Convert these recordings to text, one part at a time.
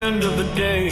End of the day.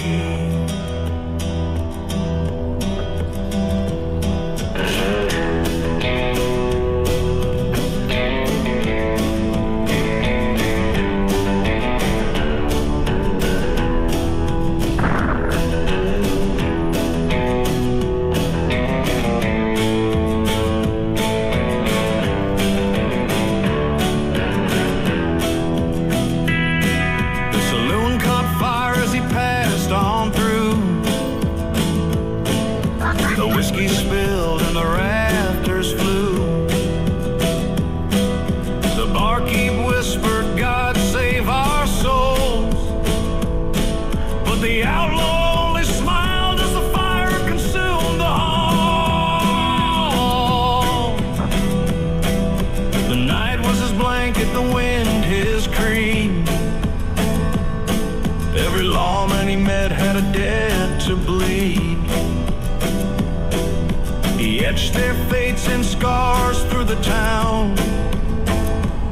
Their fates and scars through the town.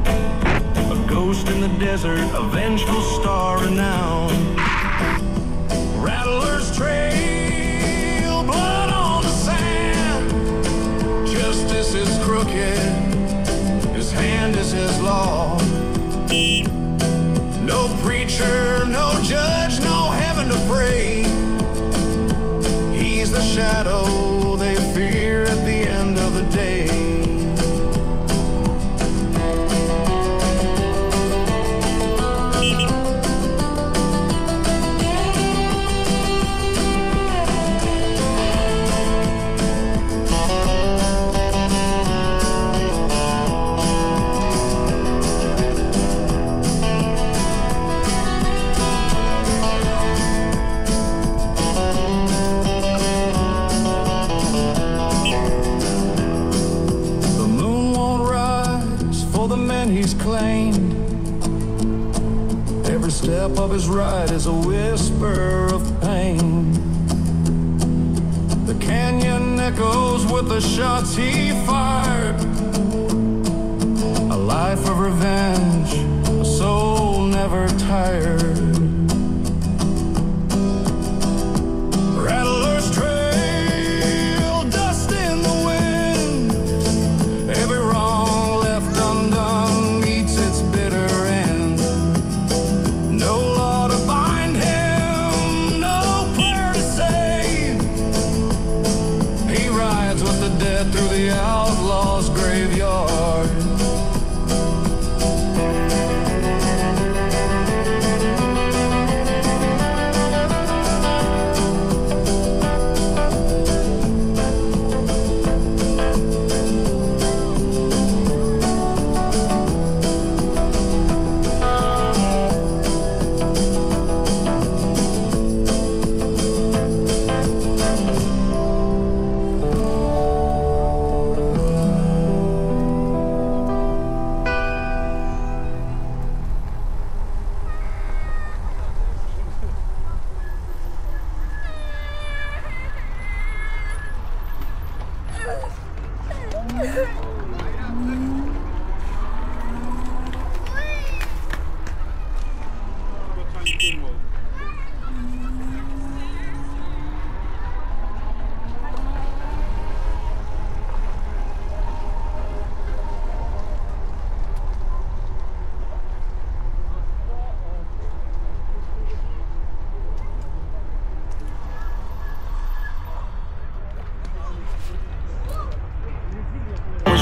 A ghost in the desert, a vengeful star renowned. Rattlers trail blood on the sand. Justice is crooked, his hand is his law. No preacher, no judge, no heaven to pray. He's the shadow they fear at the end of the day. He's claimed. Every step of his ride is a whisper of pain. The canyon echoes with the shots he fired. A life of revenge, a soul never tired. Rattlers trail dust in the wind. Every wrong through the outlaw's graveyard.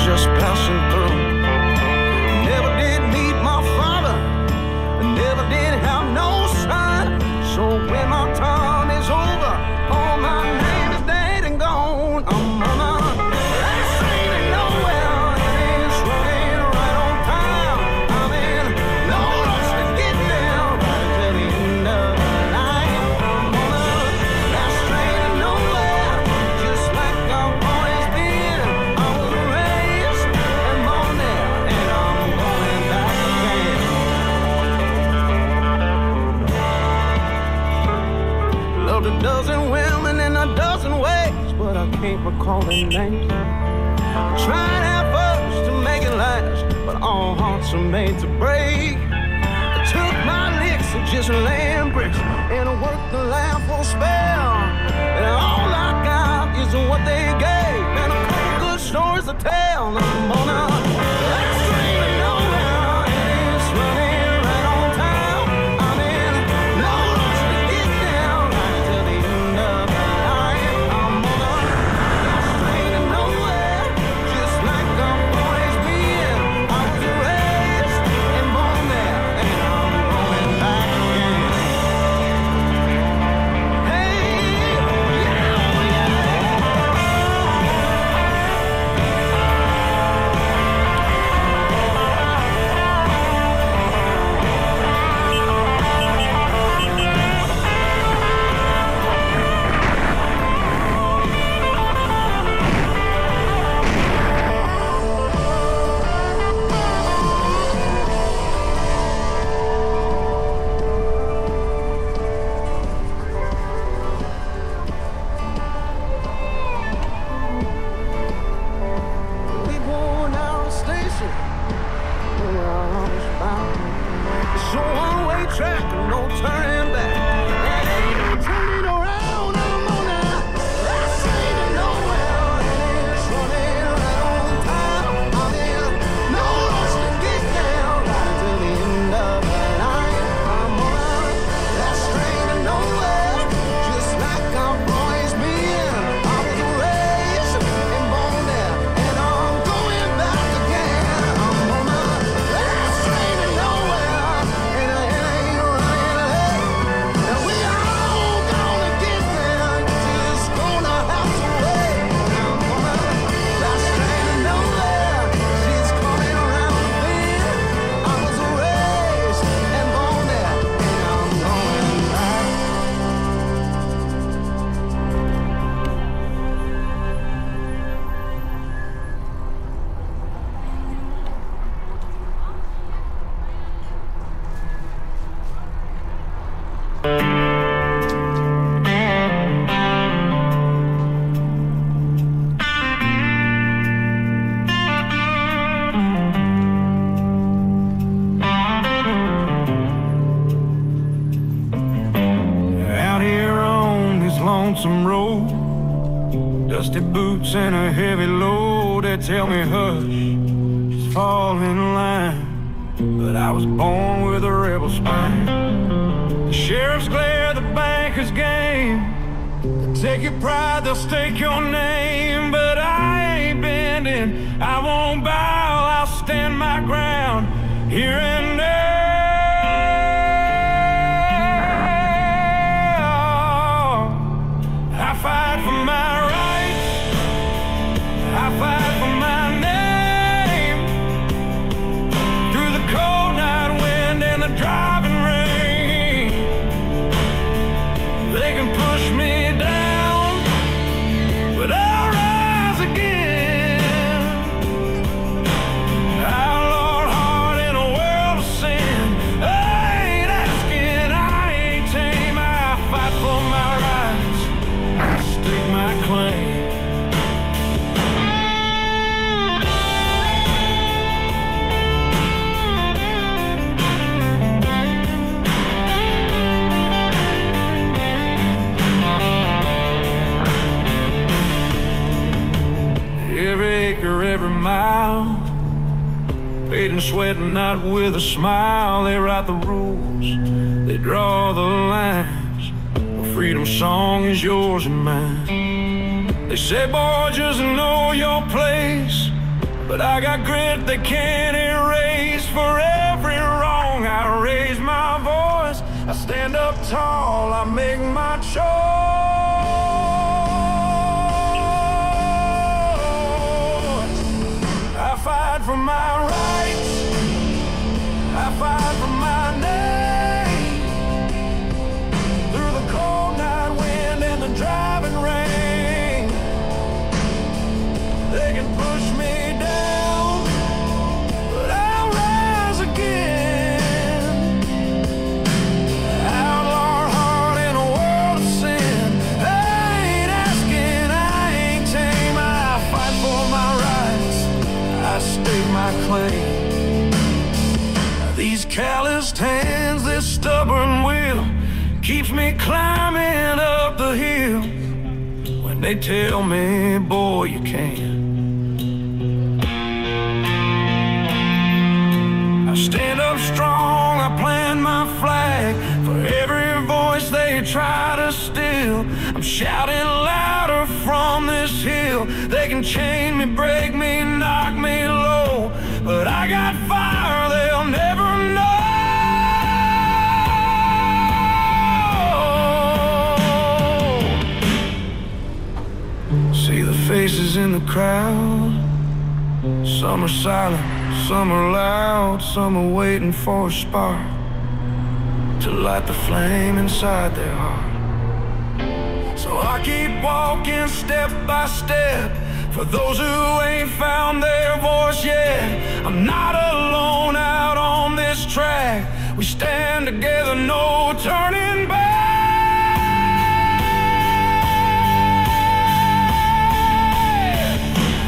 Just passing through. Never did meet my father, never did have no son. So when my time is over, all my name is dead and gone. I'm on a last train and nowhere, and it's running right on time. I'm in no rush to get there, right till the end of the night. I'm on a last train and nowhere, just like I've always been. I was raised and born there, and I'm going back again. Loved a dozen women in a dozen ways, but I can't recall their names. I tried at first to make it last, but all hearts are made to break. I took my licks and just laying bricks and work the land for a spell. And all I got is what they gave, and a couple good stories to tell. I'm gonna last train to nowhere, and it's running right on time. I'm in no rush to get down right till the end of the line. I'm gonna last train to nowhere, just like I've always been. I was raised and born there, and I'm going back again. Hey, yeah, yeah. We going down the station where I was bound. It's a one-way track and no turning back. And ain't no turning around. I'm on that last train to nowhere, and it's running right on time. I'm in no rush to get down right till the end of the line. I'm on that last train to nowhere, just like I've always been. I was raised and born there, and I'm going back again. I'm on that last train to nowhere, and I ain't running late. And we all gonna get there, just gonna have to wait. I'm on that last train to nowhere, she's coming around the bend. I was raised and born there, and I'm going back. Out here on this lonesome road, dusty boots and a heavy load. They tell me hush, just fall in line. But I was born with a rebel spine. The sheriff's glare, the banker's game. They'll take your pride, they'll stake your name. But I ain't bending, I won't bow. I'll stand my ground here and now. I fight for my rights, I fight for my name. Through the cold night wind and the driving rain, they can push me down, but I'll rise again. Outlaw heart in a world of sin. I ain't asking, I ain't tame. I fight for my rights, I stake my claim. Every acre, every mile, paid in sweat and not with a smile. They write the rules, they draw the lines. A freedom song is yours and mine. They say, boy, just know your place. But I got grit they can't erase. For every wrong I raise my voice, I stand up tall, I make my choice. I fight for my rights, I fight for my name. Through the cold night wind and the driving rain, they can push me down, but I'll rise again. Outlaw heart in a world of sin. I ain't asking, I ain't tame. I fight for my rights, I stake my claim. push me climbing up the hill when they tell me, boy, you can't. I stand up strong, I plant my flag for every voice they try to steal. I'm shouting louder from this hill. They can chain me, break me, knock me low, but I got fire they'll never know. See the faces in the crowd. Some are silent, some are loud, some are waiting for a spark to light the flame inside their heart. So I keep walking step by step for those who ain't found their voice yet. I'm not alone out on this track. We stand together, no turning back.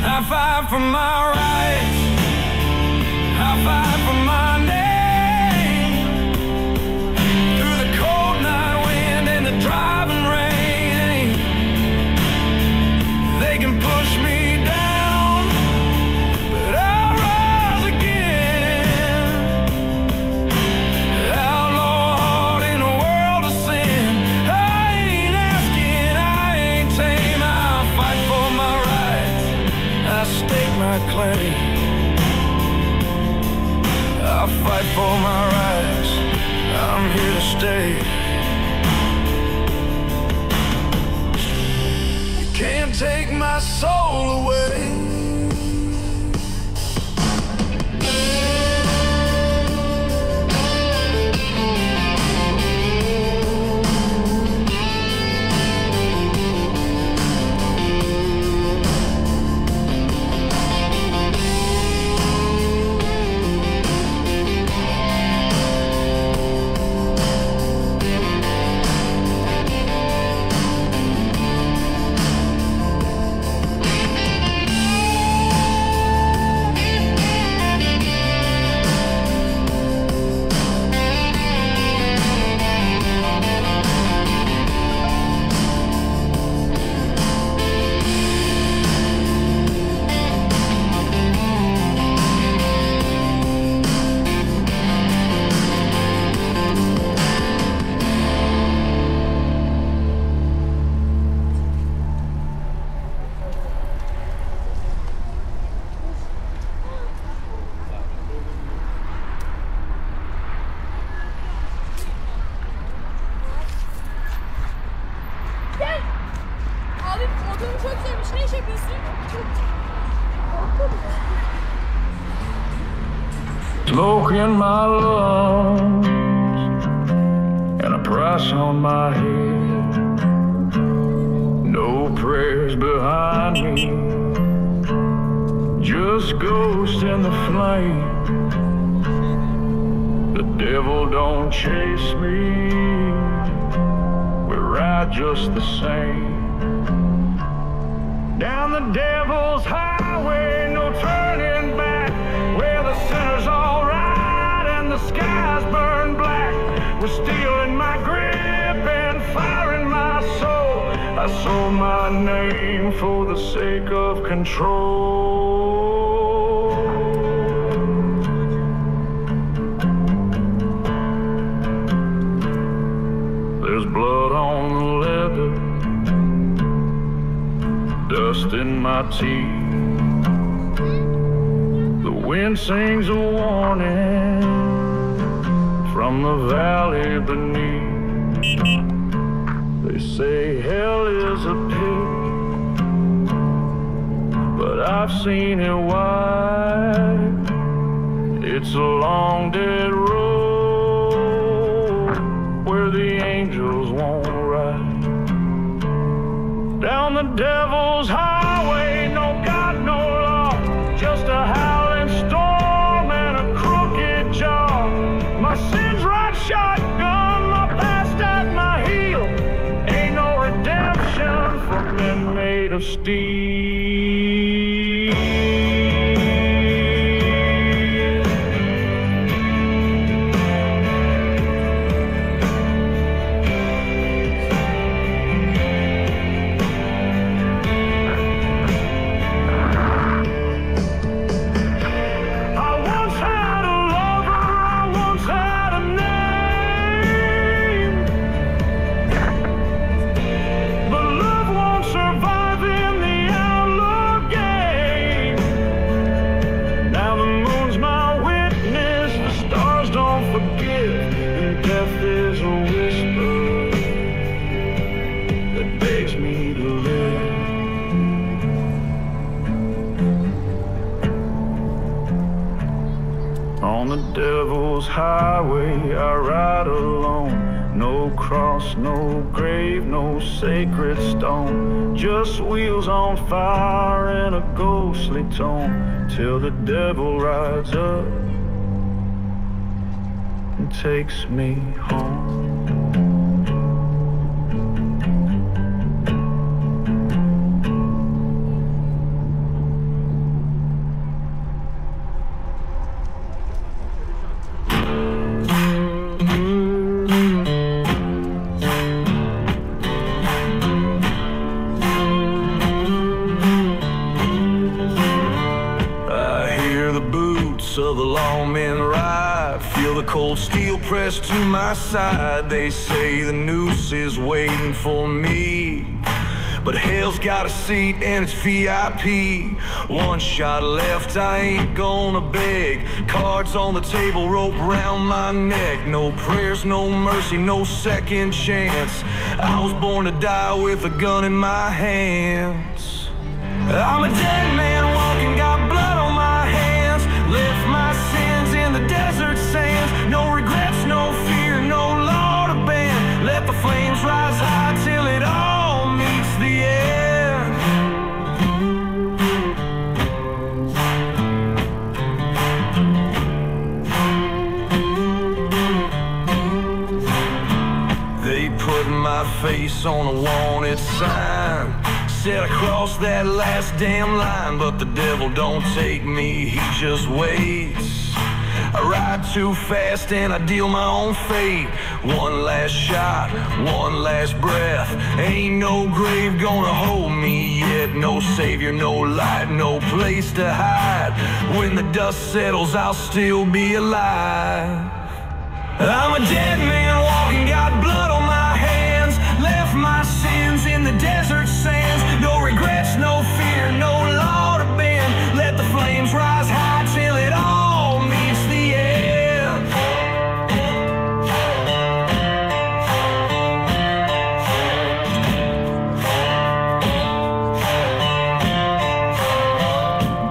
I fight for my rights, I fight for my name. Through the cold night wind and the driving rain, they can push me down, but I'll rise again. Outlaw heart in a world of sin. I ain't asking, I ain't tame. I'll fight for my rights, I stake my claim. I'll fight for my rights, I'm here to stay. You can't take my soul away. Abi motoru çok sevmiş. Ne iş yapıyorsun? Smoke in my lungs and a price on my head. No prayers behind me, just ghosts in the flame. The devil don't chase me, we ride just the same. Down the devil's highway, no turning back, where the sinners all ride and the skies burn black. We're stealing my grip and firing my soul. I sold my name for the sake of control. There's blood on the leather, dust in my teeth. The wind sings a warning from the valley beneath. They say hell is a pit, but I've seen it wide. It's a long dead road where the angels won't ride. Down the devil's highway, no God, no law, just a howling storm and a crooked jaw. My sins ride shotgun, my past at my heel. Ain't no redemption for men made of steel. cross, no grave, no sacred stone, just wheels on fire and a ghostly tone, till the devil rides up and takes me home. Of the lawmen ride, feel the cold steel pressed to my side. They say the noose is waiting for me, but hell's got a seat and it's VIP. One shot left, I ain't gonna beg. Cards on the table, rope round my neck. No prayers, no mercy, no second chance. I was born to die with a gun in my hands. I'm a dead man walking, got blood on my hands. Left my sins in the desert sands. No regrets, no fear, no law to bend. Let the flames rise high till it all meets the end. They put my face on a wanted sign, said I crossed that last damn line, but the devil don't take me, he just waits. I ride too fast and I deal my own fate. One last shot, one last breath. Ain't no grave gonna hold me yet. No savior, no light, no place to hide. When the dust settles, I'll still be alive. I'm a dead man walking, got blood on my hands. Left my sins in the desert sands. No regrets, no fear, no law to bend. Let the flames rise high till it all meets the end.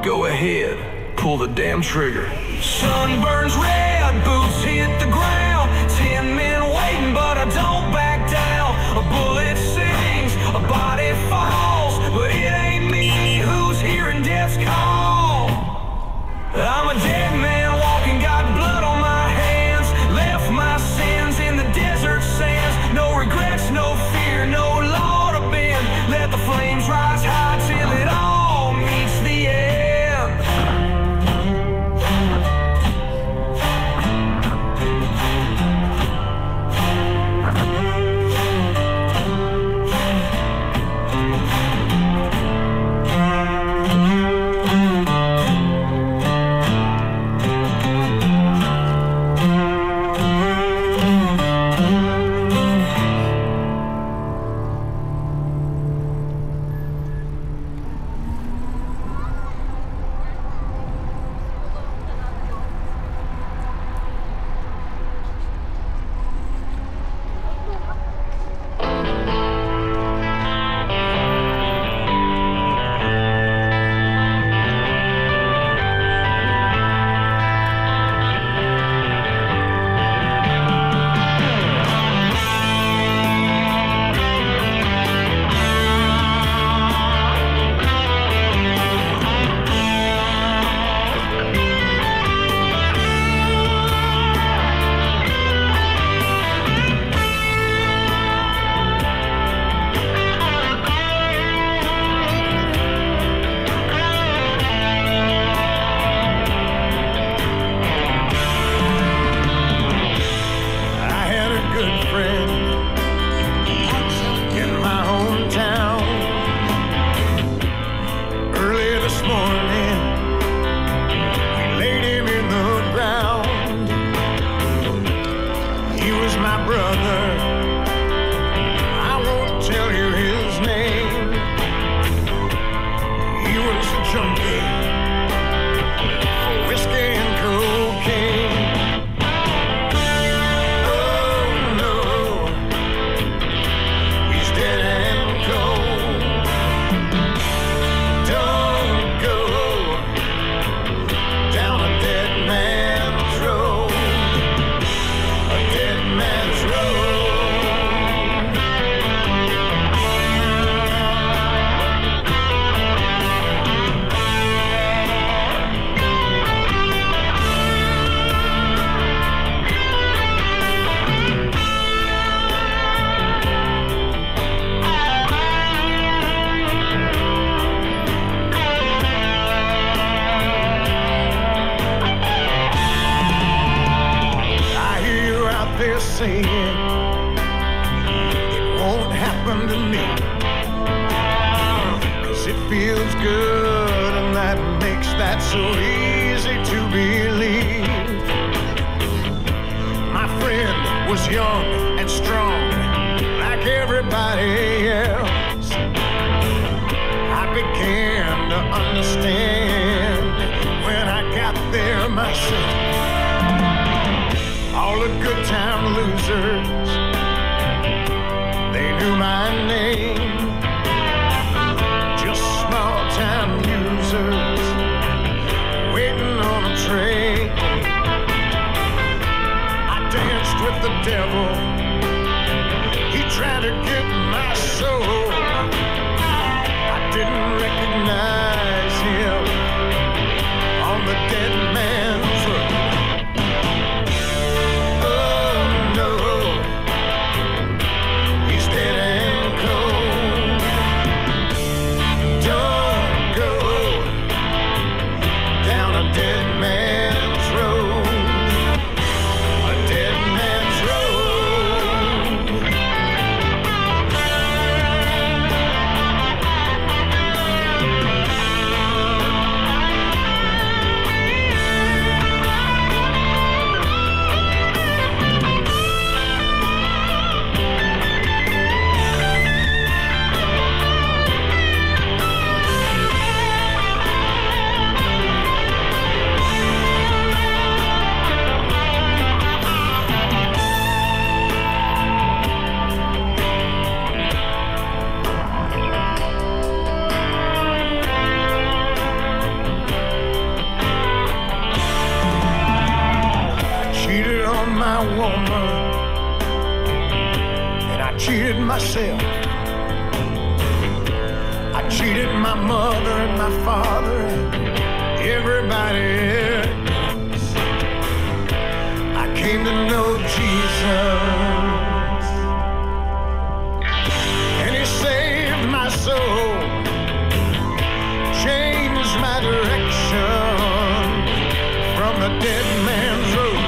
Go ahead, pull the damn trigger. Sun burns red, boots hit the ground. 10 men waiting, but I don't back down. A bullet sings, a body falls, but it ain't me who's hearing death's call. I'm a dead man walking, got blood on my hands. Left my sins in the desert sands. No regrets, no fear, no law to bend. Let the flames rise high till it all meets the end. underneath. 'Cause it feels good and that makes that so easy to believe. My friend was young and strong like everybody else. I began to understand when I got there myself. All the good time losers, they knew my name. Just small time users waiting on a train. I danced with the devil, he tried to get my soul. I didn't recognize him on the dead man's road. Cheated myself. I cheated my mother and my father and everybody else. I came to know Jesus, and he saved my soul, changed my direction from the dead man's road.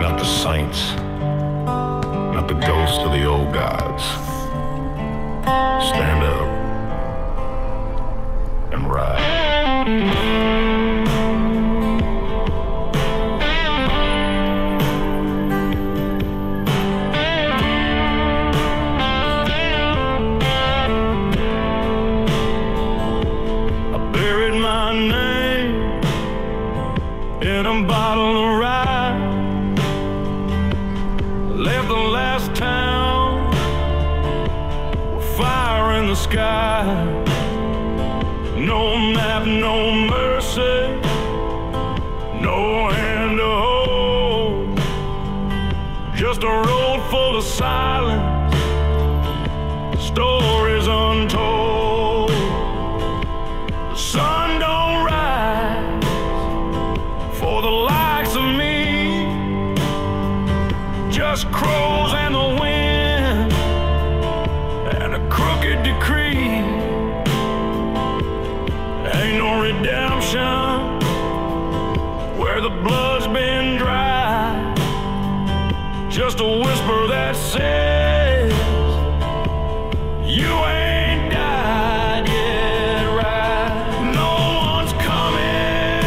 Not the saints, not the ghosts of the old gods. Stand up and ride. I buried my name in a bottle of rye. Left the last town with fire in the sky. No map, no mercy, no hand to hold. Just a road full of silence stories untold. The sun don't rise for the likes of me, just crows and the wind and a crooked decree. Ain't no redemption where the blood's been dry, just a whisper that says you ain't died yet, right? No one's coming,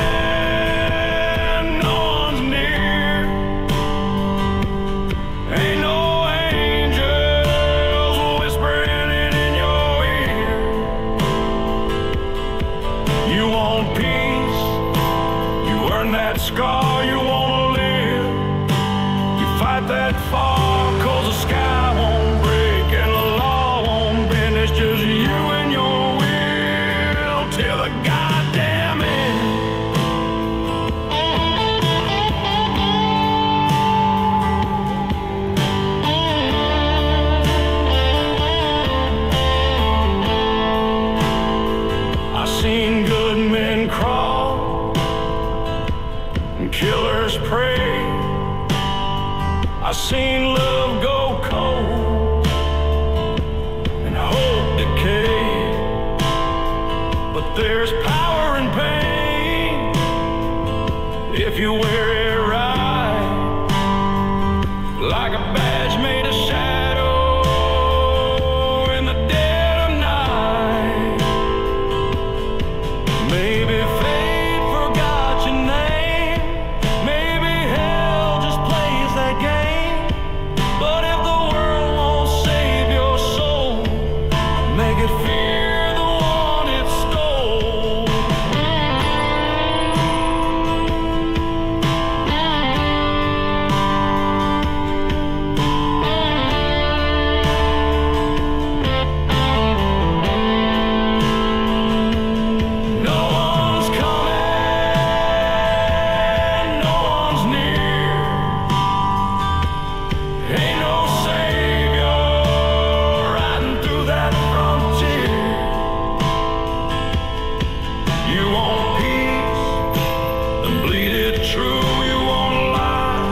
no one's near. Ain't no angels whispering it in your ear. You want peace, you earn that scar, you wanna live. You fight that far, 'cause the sky won't break and the law won't bend. It's just you and your will till the goddamn end. I seen good men crawl and killers pray. I seen love go cold and hope decay. But there's power in pain if you wear it right, like a badge made of shadow in the dead of night. Maybe fate forgot your name, maybe hell just plays that game. But if the world won't save your soul, make it fear the one it stole. No one's coming, no one's near. Ain't no savior riding through that frontier. You want peace, then bleed it true. You want life,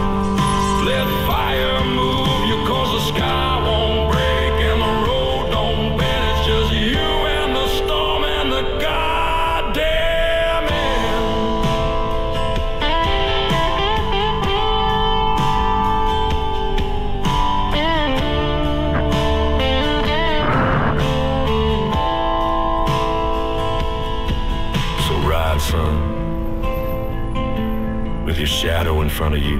let fire move you, 'cause the sky won't break and the road don't bend. It's just you and the storm and the goddamn end. So ride, son, with your shadow in front of you.